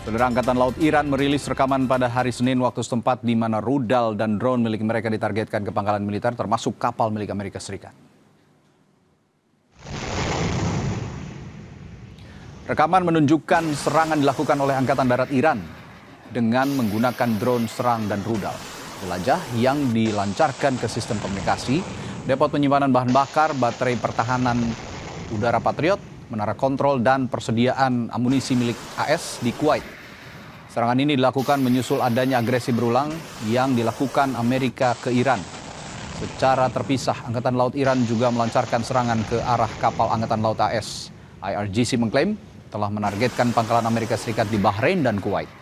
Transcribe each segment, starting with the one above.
Saudara Angkatan Laut Iran merilis rekaman pada hari Senin waktu setempat di mana rudal dan drone milik mereka ditargetkan ke pangkalan militer termasuk kapal milik Amerika Serikat. Rekaman menunjukkan serangan dilakukan oleh Angkatan Darat Iran dengan menggunakan drone serang dan rudal. Jelajah yang dilancarkan ke sistem komunikasi, depot penyimpanan bahan bakar, baterai pertahanan udara Patriot, menara kontrol dan persediaan amunisi milik AS di Kuwait. Serangan ini dilakukan menyusul adanya agresi berulang yang dilakukan Amerika ke Iran. Secara terpisah, Angkatan Laut Iran juga melancarkan serangan ke arah kapal Angkatan Laut AS. IRGC mengklaim telah menargetkan pangkalan Amerika Serikat di Bahrain dan Kuwait.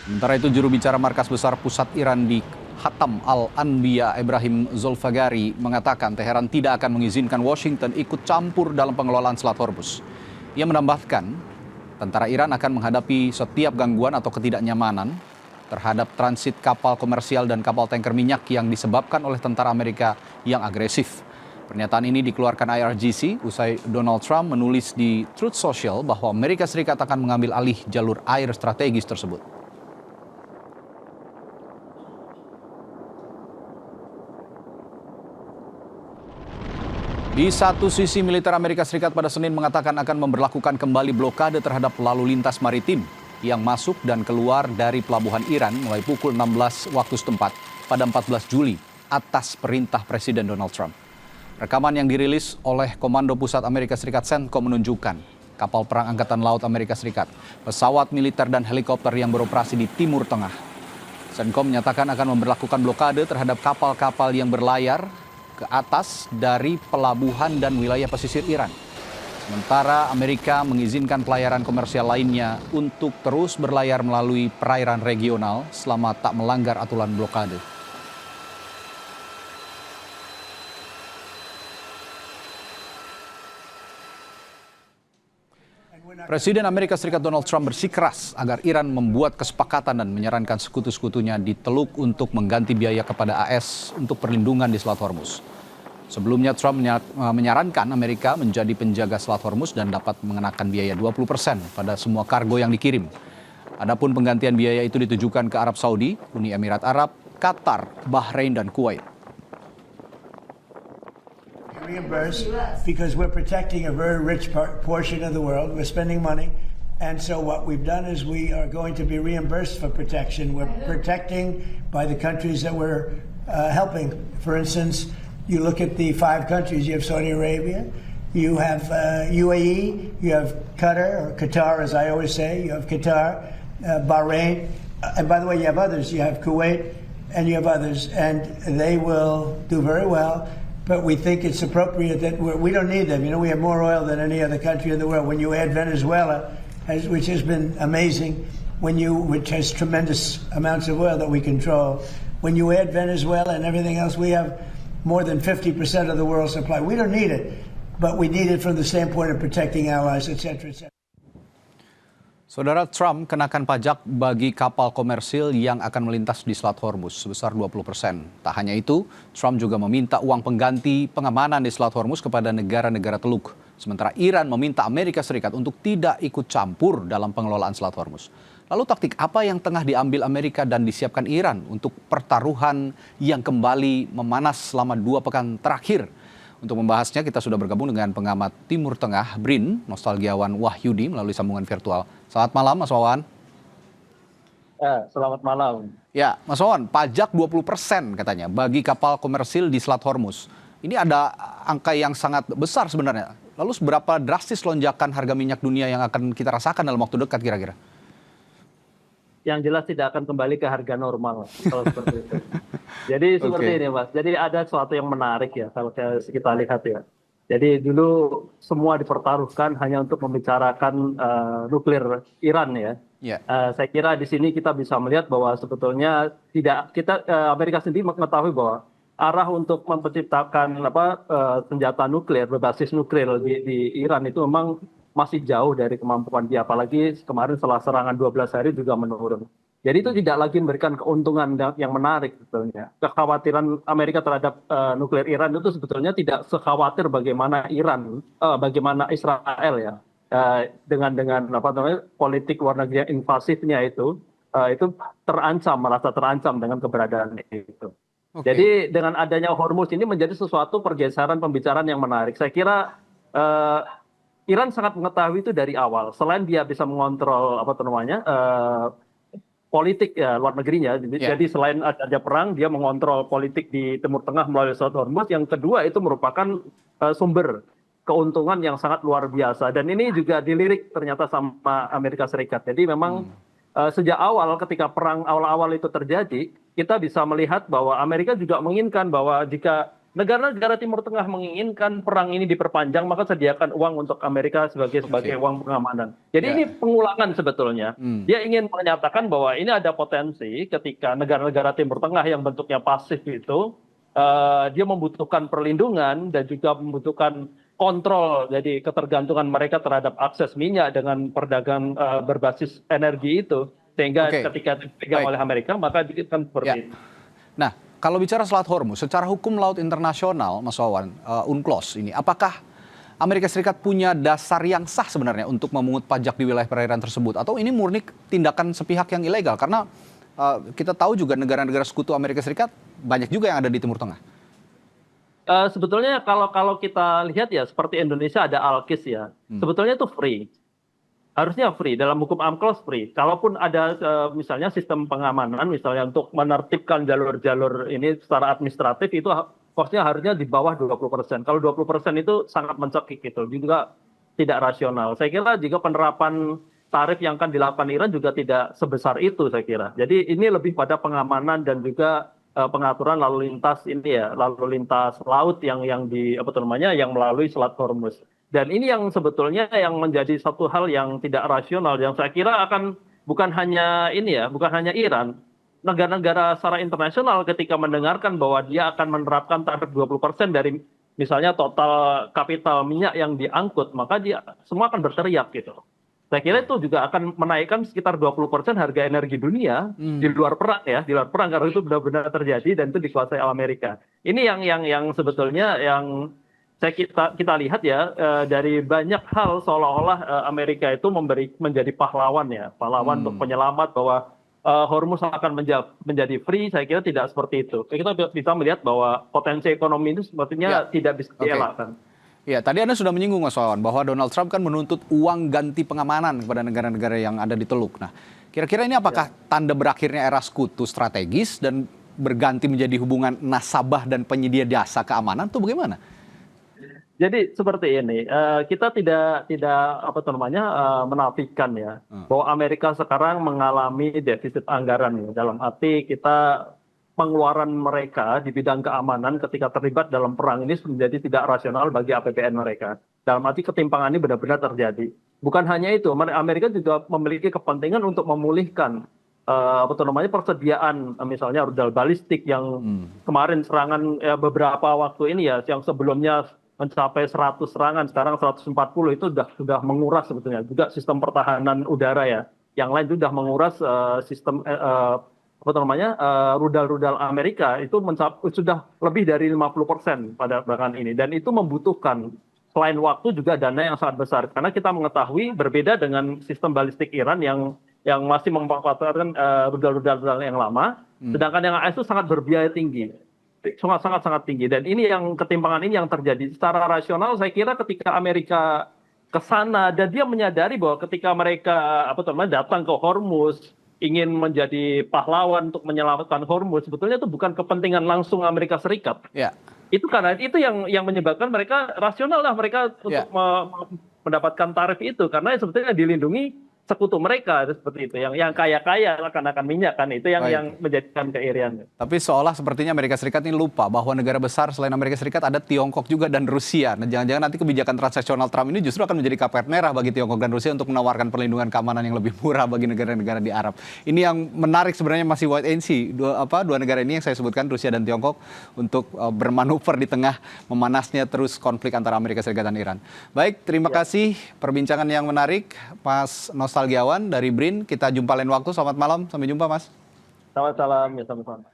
Sementara itu, juru bicara Markas Besar Pusat Iran di Khatam Al-Anbiya Ibrahim Zolfagari mengatakan Teheran tidak akan mengizinkan Washington ikut campur dalam pengelolaan Selat Hormuz. Ia menambahkan, tentara Iran akan menghadapi setiap gangguan atau ketidaknyamanan terhadap transit kapal komersial dan kapal tanker minyak yang disebabkan oleh tentara Amerika yang agresif. Pernyataan ini dikeluarkan IRGC usai Donald Trump menulis di Truth Social bahwa Amerika Serikat akan mengambil alih jalur air strategis tersebut. Di satu sisi, militer Amerika Serikat pada Senin mengatakan akan memberlakukan kembali blokade terhadap lalu lintas maritim yang masuk dan keluar dari pelabuhan Iran mulai pukul 16 waktu setempat pada 14 Juli atas perintah Presiden Donald Trump. Rekaman yang dirilis oleh Komando Pusat Amerika Serikat CENTCOM menunjukkan kapal perang Angkatan Laut Amerika Serikat, pesawat militer dan helikopter yang beroperasi di Timur Tengah. CENTCOM menyatakan akan memberlakukan blokade terhadap kapal-kapal yang berlayar ke atas dari pelabuhan dan wilayah pesisir Iran. Sementara Amerika mengizinkan pelayaran komersial lainnya untuk terus berlayar melalui perairan regional selama tak melanggar aturan blokade. Presiden Amerika Serikat Donald Trump bersikeras agar Iran membuat kesepakatan dan menyarankan sekutu-sekutunya di Teluk untuk mengganti biaya kepada AS untuk perlindungan di Selat Hormuz. Sebelumnya Trump menyarankan Amerika menjadi penjaga Selat Hormuz dan dapat mengenakan biaya 20% pada semua kargo yang dikirim. Adapun penggantian biaya itu ditujukan ke Arab Saudi, Uni Emirat Arab, Qatar, Bahrain, dan Kuwait. Reimbursed because we're protecting a very rich portion of the world. We're spending money. And so what we've done is we are going to be reimbursed for protection. We're protecting by the countries that we're helping. For instance, you look at the 5 countries. You have Saudi Arabia, you have UAE, you have Qatar, as I always say, you have Qatar, Bahrain. And by the way, you have others. You have Kuwait and you have others. And they will do very well. But we think it's appropriate that we don't need them. You know, we have more oil than any other country in the world. When you add Venezuela, which has been amazing, which has tremendous amounts of oil that we control, when you add Venezuela and everything else, we have more than 50% of the world's supply. We don't need it, but we need it from the standpoint of protecting allies, etc., etc. Saudara, Trump kenakan pajak bagi kapal komersil yang akan melintas di Selat Hormuz sebesar 20%. Tak hanya itu, Trump juga meminta uang pengganti pengamanan di Selat Hormuz kepada negara-negara Teluk. Sementara Iran meminta Amerika Serikat untuk tidak ikut campur dalam pengelolaan Selat Hormuz. Lalu taktik apa yang tengah diambil Amerika dan disiapkan Iran untuk pertaruhan yang kembali memanas selama 2 pekan terakhir? Untuk membahasnya, kita sudah bergabung dengan pengamat Timur Tengah, BRIN, nostalgiawan Wahyudi melalui sambungan virtual. Selamat malam, Mas Wawan. Selamat malam. Ya, Mas Wawan, pajak 20% katanya bagi kapal komersil di Selat Hormuz. Ini ada angka yang sangat besar sebenarnya. Lalu seberapa drastis lonjakan harga minyak dunia yang akan kita rasakan dalam waktu dekat kira-kira? Yang jelas tidak akan kembali ke harga normal kalau seperti itu. Jadi seperti ini, Mas. Jadi ada sesuatu yang menarik ya kalau kita lihat ya. Jadi dulu semua dipertaruhkan hanya untuk membicarakan nuklir Iran ya. Yeah. Saya kira di sini kita bisa melihat bahwa sebetulnya Amerika sendiri mengetahui bahwa arah untuk menciptakan senjata nuklir berbasis nuklir di Iran itu memang masih jauh dari kemampuan dia, apalagi kemarin setelah serangan 12 hari juga menurun. Jadi itu tidak lagi memberikan keuntungan yang menarik sebetulnya. Kekhawatiran Amerika terhadap nuklir Iran itu sebetulnya tidak sekhawatir bagaimana bagaimana Israel ya dengan apa namanya politik luar negeri yang invasifnya itu merasa terancam dengan keberadaan itu. Oke. Jadi dengan adanya Hormuz ini menjadi sesuatu pergeseran pembicaraan yang menarik. Saya kira Iran sangat mengetahui itu dari awal. Selain dia bisa mengontrol apa namanya politik ya, luar negerinya. Jadi selain ada perang, dia mengontrol politik di Timur Tengah melalui Strait Hormuz. Yang kedua itu merupakan sumber keuntungan yang sangat luar biasa. Dan ini juga dilirik ternyata sama Amerika Serikat. Jadi memang sejak awal ketika perang awal-awal itu terjadi, kita bisa melihat bahwa Amerika juga menginginkan bahwa jika negara-negara Timur Tengah menginginkan perang ini diperpanjang, maka sediakan uang untuk Amerika sebagai uang pengamanan. Jadi ini pengulangan sebetulnya. Dia ingin menyatakan bahwa ini ada potensi ketika negara-negara Timur Tengah yang bentuknya pasif itu, dia membutuhkan perlindungan dan juga membutuhkan kontrol. Jadi ketergantungan mereka terhadap akses minyak dengan perdagangan berbasis energi itu. Sehingga ketika dipegang oleh Amerika, maka kan seperti itu. Nah, kalau bicara Selat Hormuz, secara hukum laut internasional, Mas Wawan, UNCLOS ini, apakah Amerika Serikat punya dasar yang sah sebenarnya untuk memungut pajak di wilayah perairan tersebut? Atau ini murni tindakan sepihak yang ilegal? Karena kita tahu juga negara-negara sekutu Amerika Serikat banyak juga yang ada di Timur Tengah. Sebetulnya kalau kita lihat ya, seperti Indonesia ada ALKIS ya, sebetulnya itu free. Harusnya free, dalam hukum UNCLOS free. Kalaupun ada misalnya sistem pengamanan, misalnya untuk menertibkan jalur-jalur ini secara administratif, itu cost-nya harusnya di bawah 20%. Kalau 20% itu sangat mencekik gitu, juga tidak rasional. Saya kira jika penerapan tarif yang akan dilakukan Iran juga tidak sebesar itu saya kira. Jadi ini lebih pada pengamanan dan juga pengaturan lalu lintas ini ya, lalu lintas laut yang yang melalui Selat Hormuz. Dan ini yang sebetulnya yang menjadi satu hal yang tidak rasional, yang saya kira akan bukan hanya Iran, negara-negara secara internasional ketika mendengarkan bahwa dia akan menerapkan tarif 20% dari misalnya total kapital minyak yang diangkut, maka dia semua akan berteriak gitu. Saya kira itu juga akan menaikkan sekitar 20% harga energi dunia di luar perang karena itu benar-benar terjadi dan itu dikuasai oleh Amerika. Ini yang sebetulnya yang kita lihat ya dari banyak hal seolah-olah Amerika itu menjadi pahlawan untuk penyelamat bahwa Hormuz akan menjadi free. Saya kira tidak seperti itu. Kita bisa melihat bahwa potensi ekonomi itu sepertinya tidak bisa dielakkan. Ya, tadi Anda sudah menyinggung Mas Wawan bahwa Donald Trump kan menuntut uang ganti pengamanan kepada negara-negara yang ada di Teluk. Nah, kira-kira ini apakah tanda berakhirnya era sekutu strategis dan berganti menjadi hubungan nasabah dan penyedia jasa keamanan itu bagaimana? Jadi seperti ini, kita tidak menafikan ya bahwa Amerika sekarang mengalami defisit anggaran ya. Dalam arti kita pengeluaran mereka di bidang keamanan ketika terlibat dalam perang ini menjadi tidak rasional bagi APBN mereka. Dalam arti ketimpangan ini benar-benar terjadi. Bukan hanya itu, Amerika juga memiliki kepentingan untuk memulihkan persediaan misalnya rudal balistik yang kemarin serangan beberapa waktu ini ya, yang sebelumnya mencapai 100 serangan, sekarang 140 itu sudah menguras sebetulnya. Juga sistem pertahanan udara ya, yang lain sudah menguras sistem rudal-rudal Amerika itu sudah lebih dari 50% pada bahkan ini. Dan itu membutuhkan selain waktu juga dana yang sangat besar. Karena kita mengetahui berbeda dengan sistem balistik Iran yang masih memanfaatkan rudal-rudal yang lama, sedangkan yang AS itu sangat berbiaya tinggi. Sangat tinggi, dan ini yang ketimpangan ini yang terjadi secara rasional. Saya kira ketika Amerika ke sana dan dia menyadari bahwa ketika mereka datang ke Hormuz ingin menjadi pahlawan untuk menyelamatkan Hormuz, sebetulnya itu bukan kepentingan langsung Amerika Serikat. Itu karena itu yang menyebabkan mereka rasional lah mereka untuk mendapatkan tarif itu, karena sebetulnya dilindungi sekutu mereka seperti itu, yang kaya-kaya akan minyak kan, itu yang menjadikan keirian. Tapi seolah sepertinya Amerika Serikat ini lupa bahwa negara besar selain Amerika Serikat ada Tiongkok juga dan Rusia. Nah, jangan-jangan nanti kebijakan transaksional Trump ini justru akan menjadi karpet merah bagi Tiongkok dan Rusia untuk menawarkan perlindungan keamanan yang lebih murah bagi negara-negara di Arab. Ini yang menarik sebenarnya masih wait and see. Dua negara ini yang saya sebutkan, Rusia dan Tiongkok, untuk bermanuver di tengah memanasnya terus konflik antara Amerika Serikat dan Iran. Baik, terima kasih perbincangan yang menarik, Mas Nostalgia. Nostalgiawan dari BRIN. Kita jumpa lain waktu. Selamat malam. Sampai jumpa, Mas. Selamat malam ya, sama-sama.